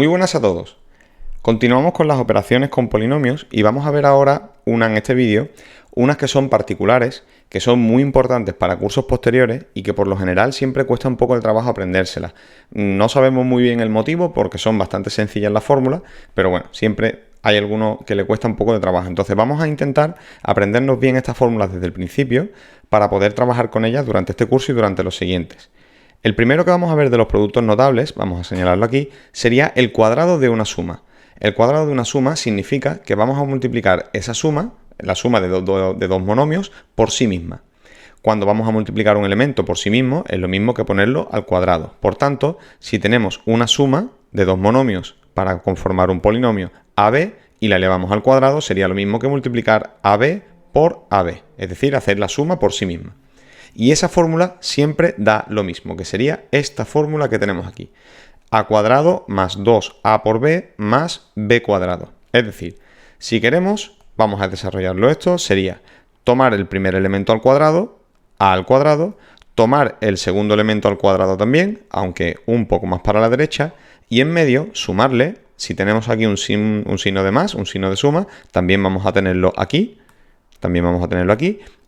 Muy buenas a todos. Continuamos con las operaciones con polinomios y vamos a ver ahora en este vídeo, unas que son particulares, que son muy importantes para cursos posteriores y que por lo general siempre cuesta un poco el trabajo aprendérselas. No sabemos muy bien el motivo porque son bastante sencillas las fórmulas, pero bueno, siempre hay alguno que le cuesta un poco de trabajo. Entonces vamos a intentar aprendernos bien estas fórmulas desde el principio para poder trabajar con ellas durante este curso y durante los siguientes. El primero que vamos a ver de los productos notables, vamos a señalarlo aquí, sería el cuadrado de una suma. El cuadrado de una suma significa que vamos a multiplicar esa suma, la suma de dos monomios, por sí misma. Cuando vamos a multiplicar un elemento por sí mismo, es lo mismo que ponerlo al cuadrado. Por tanto, si tenemos una suma de dos monomios para conformar un polinomio AB y la elevamos al cuadrado, sería lo mismo que multiplicar AB por AB, es decir, hacer la suma por sí misma. Y esa fórmula siempre da lo mismo, que sería esta fórmula que tenemos aquí. A cuadrado más 2a por b más b cuadrado. Es decir, si queremos, vamos a desarrollarlo esto, sería tomar el primer elemento al cuadrado, a al cuadrado, tomar el segundo elemento al cuadrado también, aunque un poco más para la derecha, y en medio sumarle, si tenemos aquí un signo de más, un signo de suma, también vamos a tenerlo aquí,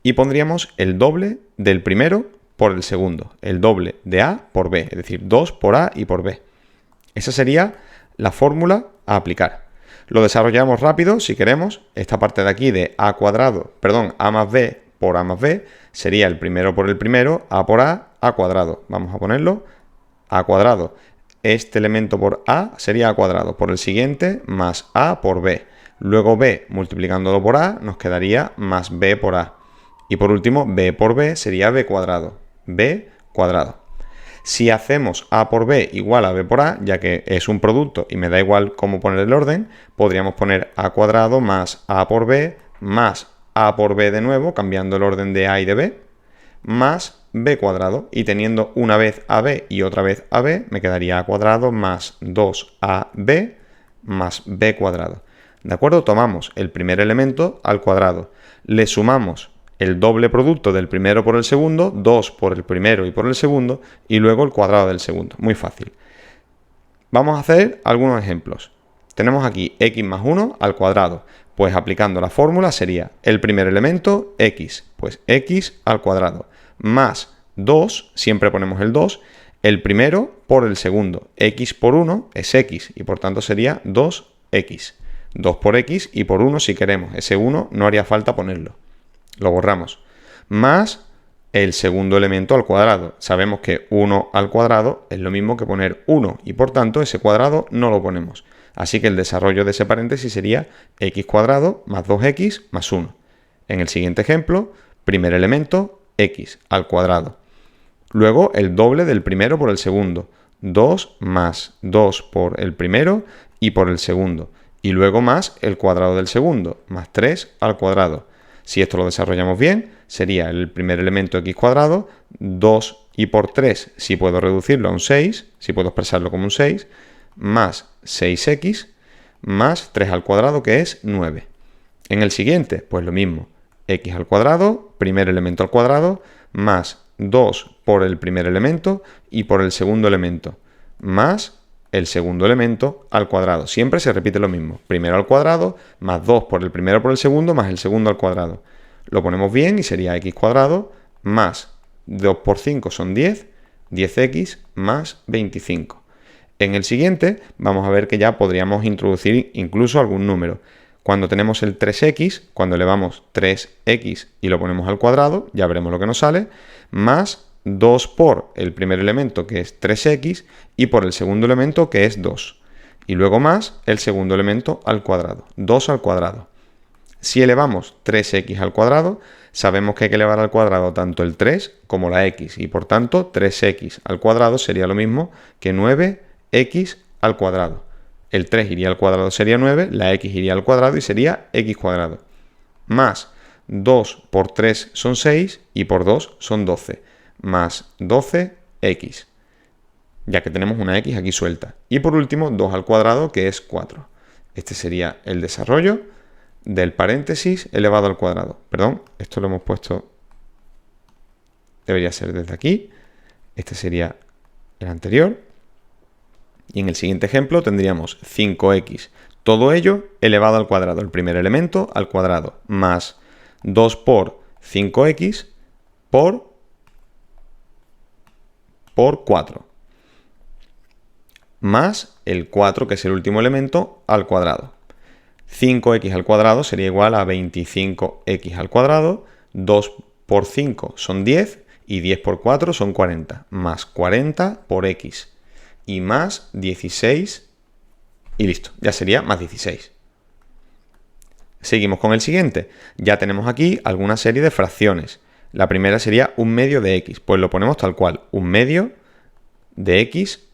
y pondríamos el doble del primero por el segundo, el doble de a por b, es decir, 2 por a y por b. Esa sería la fórmula a aplicar. Lo desarrollamos rápido si queremos. Esta parte de aquí de a más b por a más b sería el primero por el primero, a por a cuadrado. Vamos a ponerlo a cuadrado. Este elemento por a sería a cuadrado, por el siguiente más a por b. Luego b multiplicándolo por a nos quedaría más b por a. Y por último b por b sería b cuadrado. B cuadrado. Si hacemos a por b igual a b por a, ya que es un producto y me da igual cómo poner el orden, podríamos poner a cuadrado más a por b de nuevo, cambiando el orden de a y de b, más b cuadrado. Y teniendo una vez ab y otra vez ab, me quedaría a cuadrado más 2ab más b cuadrado. ¿De acuerdo? Tomamos el primer elemento al cuadrado, le sumamos el doble producto del primero por el segundo, 2 por el primero y por el segundo, y luego el cuadrado del segundo. Muy fácil. Vamos a hacer algunos ejemplos. Tenemos aquí x más 1 al cuadrado. Pues aplicando la fórmula sería el primer elemento, x, pues x al cuadrado, más 2, siempre ponemos el 2, el primero por el segundo. X por 1 es x, y por tanto sería 2x. 2 por x y por 1 si queremos. Ese 1 no haría falta ponerlo. Lo borramos. Más el segundo elemento al cuadrado. Sabemos que 1 al cuadrado es lo mismo que poner 1 y por tanto ese cuadrado no lo ponemos. Así que el desarrollo de ese paréntesis sería x cuadrado más 2x más 1. En el siguiente ejemplo, primer elemento, x al cuadrado. Luego el doble del primero por el segundo. 2 más 2 por el primero y por el segundo. Y luego más el cuadrado del segundo, más 3 al cuadrado. Si esto lo desarrollamos bien, sería el primer elemento x cuadrado, 2 y por 3, si puedo reducirlo a un 6, si puedo expresarlo como un 6, más 6x, más 3 al cuadrado, que es 9. En el siguiente, pues lo mismo, x al cuadrado, primer elemento al cuadrado, más 2 por el primer elemento y por el segundo elemento, más el segundo elemento al cuadrado. Siempre se repite lo mismo. Primero al cuadrado, más 2 por el primero por el segundo, más el segundo al cuadrado. Lo ponemos bien y sería x cuadrado más 2 por 5 son 10, 10x más 25. En el siguiente vamos a ver que ya podríamos introducir incluso algún número. Cuando tenemos el 3x, cuando elevamos 3x y lo ponemos al cuadrado, ya veremos lo que nos sale, más 2 por el primer elemento, que es 3x, y por el segundo elemento, que es 2. Y luego más el segundo elemento al cuadrado, 2 al cuadrado. Si elevamos 3x al cuadrado, sabemos que hay que elevar al cuadrado tanto el 3 como la x, y por tanto 3x al cuadrado sería lo mismo que 9x al cuadrado. El 3 iría al cuadrado, sería 9, la x iría al cuadrado y sería x cuadrado. Más 2 por 3 son 6 y por 2 son 12. Más 12x, ya que tenemos una x aquí suelta. Y por último, 2 al cuadrado, que es 4. Este sería el desarrollo del paréntesis elevado al cuadrado. Perdón, esto lo hemos puesto, debería ser desde aquí. Este sería el anterior. Y en el siguiente ejemplo tendríamos 5x, todo ello elevado al cuadrado, el primer elemento al cuadrado, más 2 por 5x por 4, más el 4, que es el último elemento, al cuadrado. 5x al cuadrado sería igual a 25x al cuadrado, 2 por 5 son 10 y 10 por 4 son 40, más 40 por x y más 16 y listo, ya sería más 16. Seguimos con el siguiente. Ya tenemos aquí alguna serie de fracciones. La primera sería 1/2 de x, pues lo ponemos tal cual, 1/2 de x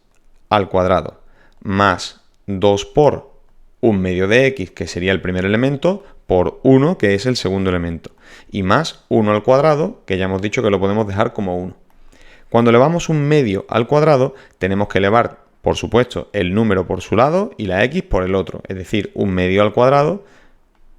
al cuadrado, más 2 por 1/2 de x, que sería el primer elemento, por 1, que es el segundo elemento, y más 1 al cuadrado, que ya hemos dicho que lo podemos dejar como 1. Cuando elevamos 1/2 al cuadrado, tenemos que elevar, por supuesto, el número por su lado y la x por el otro, es decir, 1/2 al cuadrado,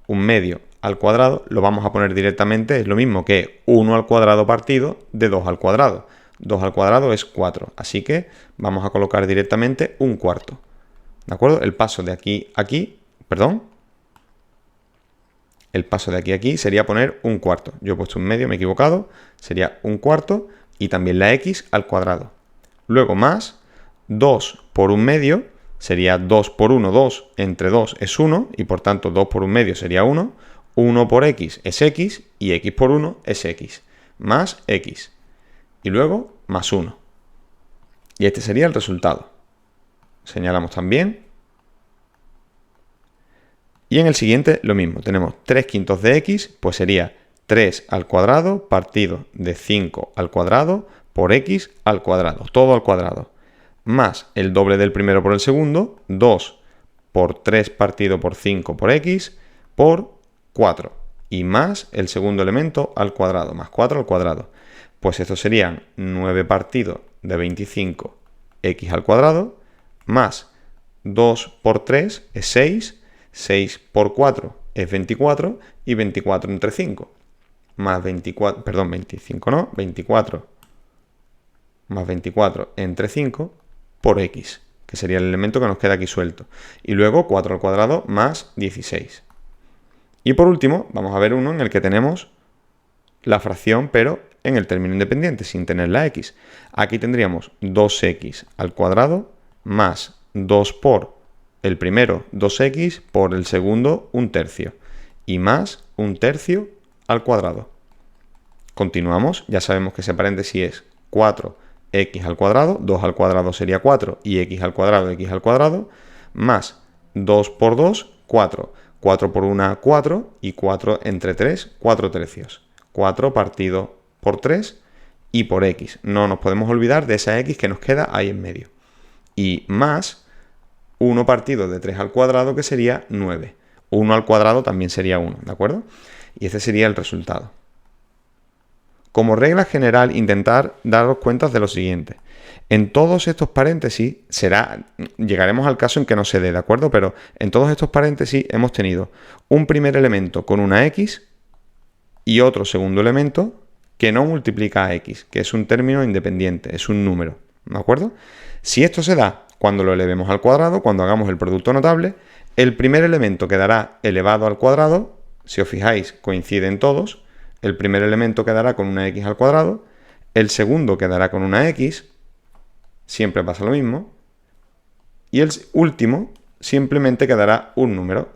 1/2 al cuadrado, lo vamos a poner directamente, es lo mismo que 1 al cuadrado partido de 2 al cuadrado. 2 al cuadrado es 4, así que vamos a colocar directamente 1/4. ¿De acuerdo? El paso de aquí a aquí, el paso de aquí a aquí sería poner 1/4. Yo he puesto 1/2, me he equivocado, sería 1/4 y también la x al cuadrado. Luego más 2 por 1/2 sería 2 por 1, 2 entre 2 es 1 y por tanto 2 por 1/2 sería 1. 1 por x es x y x por 1 es x, más x. Y luego más 1. Y este sería el resultado. Señalamos también. Y en el siguiente lo mismo. Tenemos 3/5 de x, pues sería 3 al cuadrado partido de 5 al cuadrado por x al cuadrado. Todo al cuadrado. Más el doble del primero por el segundo. 2 por 3 partido por 5 por x por 4. Y más el segundo elemento al cuadrado, más 4 al cuadrado. Pues esto serían 9 partido de 25 x al cuadrado, más 2 por 3 es 6, 6 por 4 es 24 y 24 entre 5. Más 24, perdón, 25 no, 24 más 24 entre 5 por x, que sería el elemento que nos queda aquí suelto. Y luego 4 al cuadrado más 16. Y por último, vamos a ver uno en el que tenemos la fracción, pero en el término independiente, sin tener la x. Aquí tendríamos 2x al cuadrado más 2 por el primero 2x por el segundo 1/3 y más 1/3 al cuadrado. Continuamos, ya sabemos que ese paréntesis es 4x al cuadrado, 2 al cuadrado sería 4 y x al cuadrado, más 2 por 2, 4. 4 por 1, 4 y 4 entre 3, 4/3. 4 partido por 3 y por x. No nos podemos olvidar de esa x que nos queda ahí en medio. Y más 1 partido de 3 al cuadrado, que sería 9. 1 al cuadrado también sería 1, ¿de acuerdo? Y este sería el resultado. Como regla general, intentar daros cuenta de lo siguiente. En todos estos paréntesis, llegaremos al caso en que no se dé, ¿de acuerdo? Pero en todos estos paréntesis hemos tenido un primer elemento con una x y otro segundo elemento que no multiplica a x, que es un término independiente, es un número, ¿de acuerdo? Si esto se da cuando lo elevemos al cuadrado, cuando hagamos el producto notable, el primer elemento quedará elevado al cuadrado, si os fijáis coinciden todos, el primer elemento quedará con una x al cuadrado, el segundo quedará con una x, siempre pasa lo mismo, y el último simplemente quedará un número,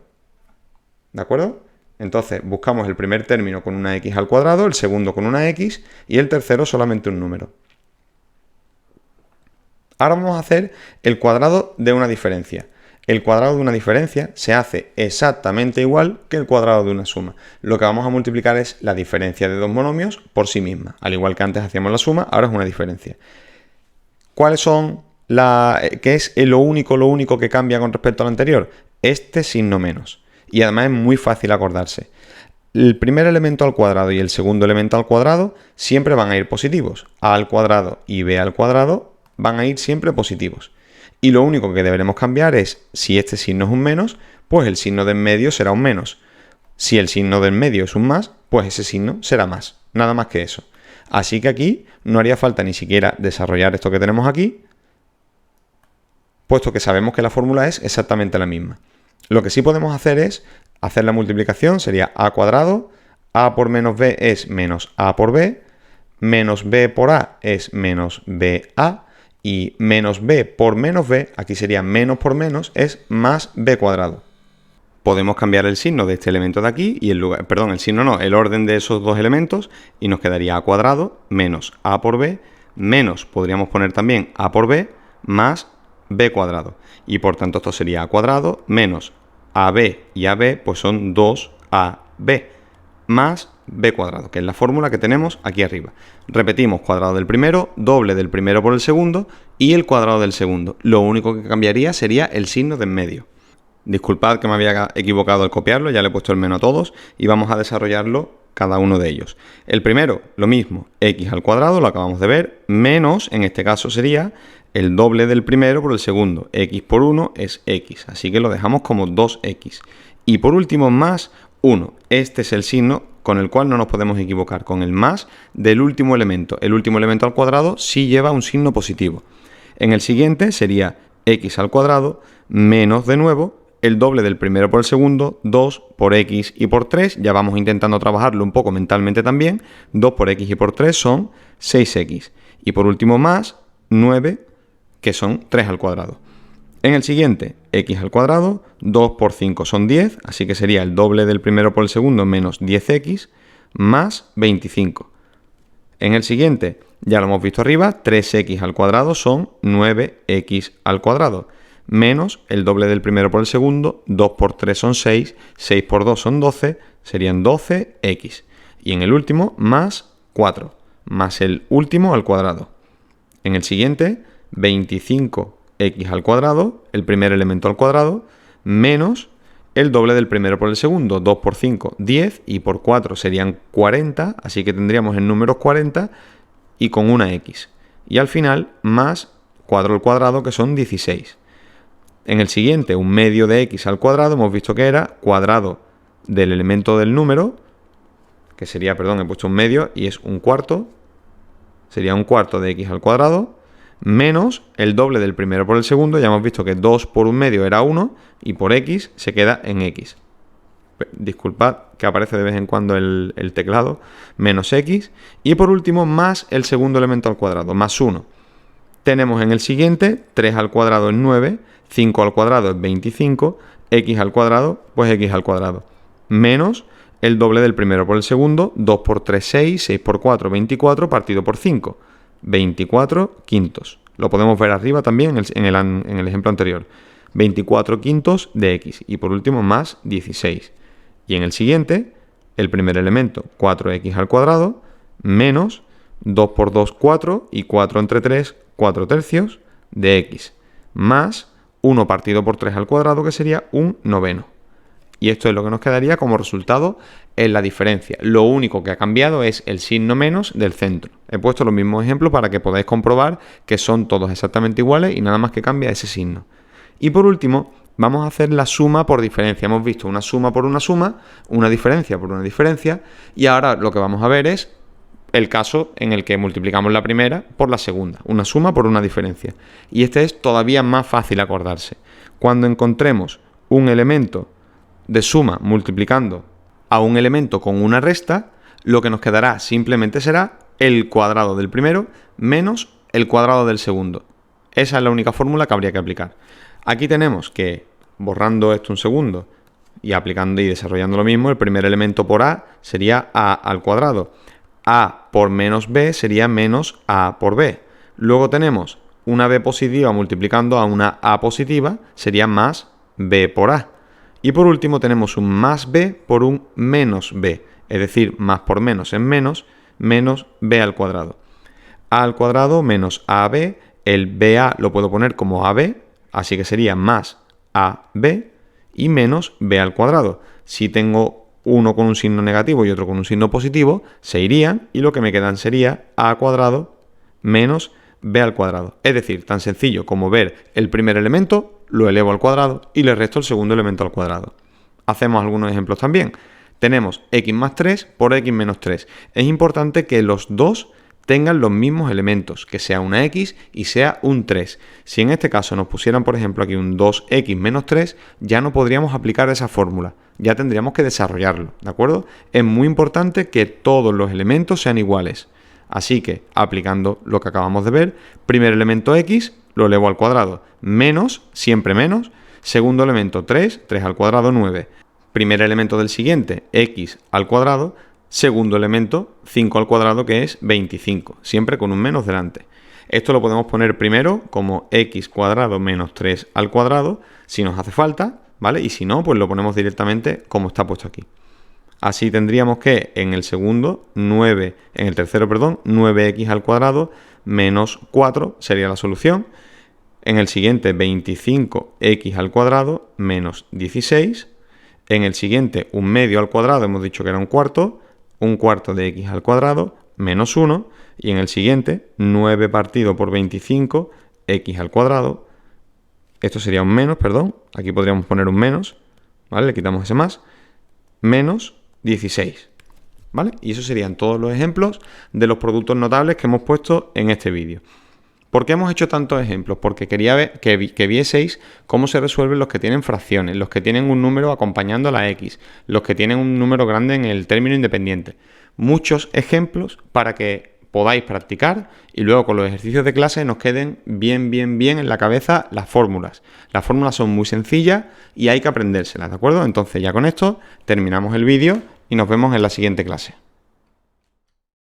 ¿de acuerdo? Entonces buscamos el primer término con una x al cuadrado, el segundo con una x y el tercero solamente un número. Ahora vamos a hacer el cuadrado de una diferencia. El cuadrado de una diferencia se hace exactamente igual que el cuadrado de una suma. Lo que vamos a multiplicar es la diferencia de dos monomios por sí misma. Al igual que antes hacíamos la suma, ahora es una diferencia. ¿Cuáles son qué es lo único que cambia con respecto al anterior? Este signo menos. Y además es muy fácil acordarse. El primer elemento al cuadrado y el segundo elemento al cuadrado siempre van a ir positivos. A al cuadrado y b al cuadrado van a ir siempre positivos. Y lo único que deberemos cambiar es, si este signo es un menos, pues el signo de en medio será un menos. Si el signo de en medio es un más, pues ese signo será más. Nada más que eso. Así que aquí no haría falta ni siquiera desarrollar esto que tenemos aquí, puesto que sabemos que la fórmula es exactamente la misma. Lo que sí podemos hacer es hacer la multiplicación, sería a cuadrado, a por menos b es menos a por b, menos b por a es menos ba, y menos b por menos b, aquí sería menos por menos, es más b cuadrado. Podemos cambiar el signo de este elemento de aquí, y el orden de esos dos elementos, y nos quedaría a cuadrado menos a por b, menos, podríamos poner también a por b, más b cuadrado. Y por tanto esto sería a cuadrado menos ab y ab, pues son 2ab, más b cuadrado, que es la fórmula que tenemos aquí arriba. Repetimos, cuadrado del primero, doble del primero por el segundo y el cuadrado del segundo. Lo único que cambiaría sería el signo de en medio. Disculpad que me había equivocado al copiarlo, ya le he puesto el menos a todos y vamos a desarrollarlo cada uno de ellos. El primero, lo mismo, x al cuadrado, lo acabamos de ver, menos, en este caso sería el doble del primero por el segundo. X por 1 es x, así que lo dejamos como 2x. Y por último, más 1. Este es el signo con el cual no nos podemos equivocar, con el más del último elemento. El último elemento al cuadrado sí lleva un signo positivo. En el siguiente sería x al cuadrado menos, de nuevo, el doble del primero por el segundo, 2 por x y por 3. Ya vamos intentando trabajarlo un poco mentalmente también. 2 por x y por 3 son 6x. Y por último más 9, que son 3 al cuadrado. En el siguiente, x al cuadrado, 2 por 5 son 10, así que sería el doble del primero por el segundo menos 10x más 25. En el siguiente, ya lo hemos visto arriba, 3x al cuadrado son 9x al cuadrado, menos el doble del primero por el segundo, 2 por 3 son 6, 6 por 2 son 12, serían 12x. Y en el último, más 4, más el último al cuadrado. En el siguiente, 25x al cuadrado, el primer elemento al cuadrado, menos el doble del primero por el segundo, 2 por 5, 10, y por 4 serían 40, así que tendríamos en números 40 y con una x. Y al final, más 4 al cuadrado, que son 16. En el siguiente, un medio de x al cuadrado, hemos visto que era cuadrado del elemento del número, que sería, he puesto un medio y es un cuarto, sería un cuarto de x al cuadrado, menos el doble del primero por el segundo. Ya hemos visto que 2 por un medio era 1 y por x se queda en x. Disculpad que aparece de vez en cuando el teclado, menos x. Y por último, más el segundo elemento al cuadrado, más 1. Tenemos en el siguiente, 3 al cuadrado es 9, 5 al cuadrado es 25, x al cuadrado, pues x al cuadrado, menos el doble del primero por el segundo, 2 por 3, 6, 6 por 4, 24, partido por 5. 24 quintos. Lo podemos ver arriba también en el ejemplo anterior. 24 quintos de x. Y por último, más 16. Y en el siguiente, el primer elemento, 4x al cuadrado, menos 2 por 2, 4, y 4 entre 3, 4 tercios de x. Más 1 partido por 3 al cuadrado, que sería un noveno. Y esto es lo que nos quedaría como resultado en la diferencia. Lo único que ha cambiado es el signo menos del centro. He puesto los mismos ejemplos para que podáis comprobar que son todos exactamente iguales y nada más que cambia ese signo. Y por último, vamos a hacer la suma por diferencia. Hemos visto una suma por una suma, una diferencia por una diferencia, y ahora lo que vamos a ver es el caso en el que multiplicamos la primera por la segunda, una suma por una diferencia. Y este es todavía más fácil acordarse. Cuando encontremos un elemento de suma multiplicando a un elemento con una resta, lo que nos quedará simplemente será el cuadrado del primero menos el cuadrado del segundo. Esa es la única fórmula que habría que aplicar. Aquí tenemos que, borrando esto un segundo y aplicando y desarrollando lo mismo, el primer elemento por a sería a al cuadrado. A por menos b sería menos a por b. Luego tenemos una b positiva multiplicando a una a positiva, sería más b por a. Y por último tenemos un más b por un menos b, es decir, más por menos en menos, menos b al cuadrado. A al cuadrado menos ab, el ba lo puedo poner como ab, así que sería más ab y menos b al cuadrado. Si tengo uno con un signo negativo y otro con un signo positivo, se irían y lo que me quedan sería a al cuadrado menos b al cuadrado. Es decir, tan sencillo como ver el primer elemento, lo elevo al cuadrado y le resto el segundo elemento al cuadrado. Hacemos algunos ejemplos también. Tenemos x más 3 por x menos 3. Es importante que los dos tengan los mismos elementos, que sea una x y sea un 3. Si en este caso nos pusieran, por ejemplo, aquí un 2x menos 3, ya no podríamos aplicar esa fórmula, ya tendríamos que desarrollarlo, ¿de acuerdo? Es muy importante que todos los elementos sean iguales. Así que, aplicando lo que acabamos de ver, primer elemento x, lo elevo al cuadrado, menos, siempre menos, segundo elemento 3, 3 al cuadrado 9. Primer elemento del siguiente, x al cuadrado, segundo elemento, 5 al cuadrado, que es 25, siempre con un menos delante. Esto lo podemos poner primero como x cuadrado menos 3 al cuadrado, si nos hace falta, ¿vale? Y si no, pues lo ponemos directamente como está puesto aquí. Así tendríamos que en el tercero, 9x al cuadrado menos 4 sería la solución. En el siguiente, 25x al cuadrado menos 16. En el siguiente, un medio al cuadrado, hemos dicho que era un cuarto de x al cuadrado menos 1. Y en el siguiente, 9 partido por 25, x al cuadrado. Esto sería un menos, aquí podríamos poner un menos, ¿vale? Le quitamos ese más, menos 16, ¿vale? Y esos serían todos los ejemplos de los productos notables que hemos puesto en este vídeo. ¿Por qué hemos hecho tantos ejemplos? Porque quería ver que vieseis cómo se resuelven los que tienen fracciones, los que tienen un número acompañando a la x, los que tienen un número grande en el término independiente. Muchos ejemplos para que podáis practicar y luego con los ejercicios de clase nos queden bien en la cabeza las fórmulas. Las fórmulas son muy sencillas y hay que aprendérselas, ¿de acuerdo? Entonces ya con esto terminamos el vídeo y nos vemos en la siguiente clase.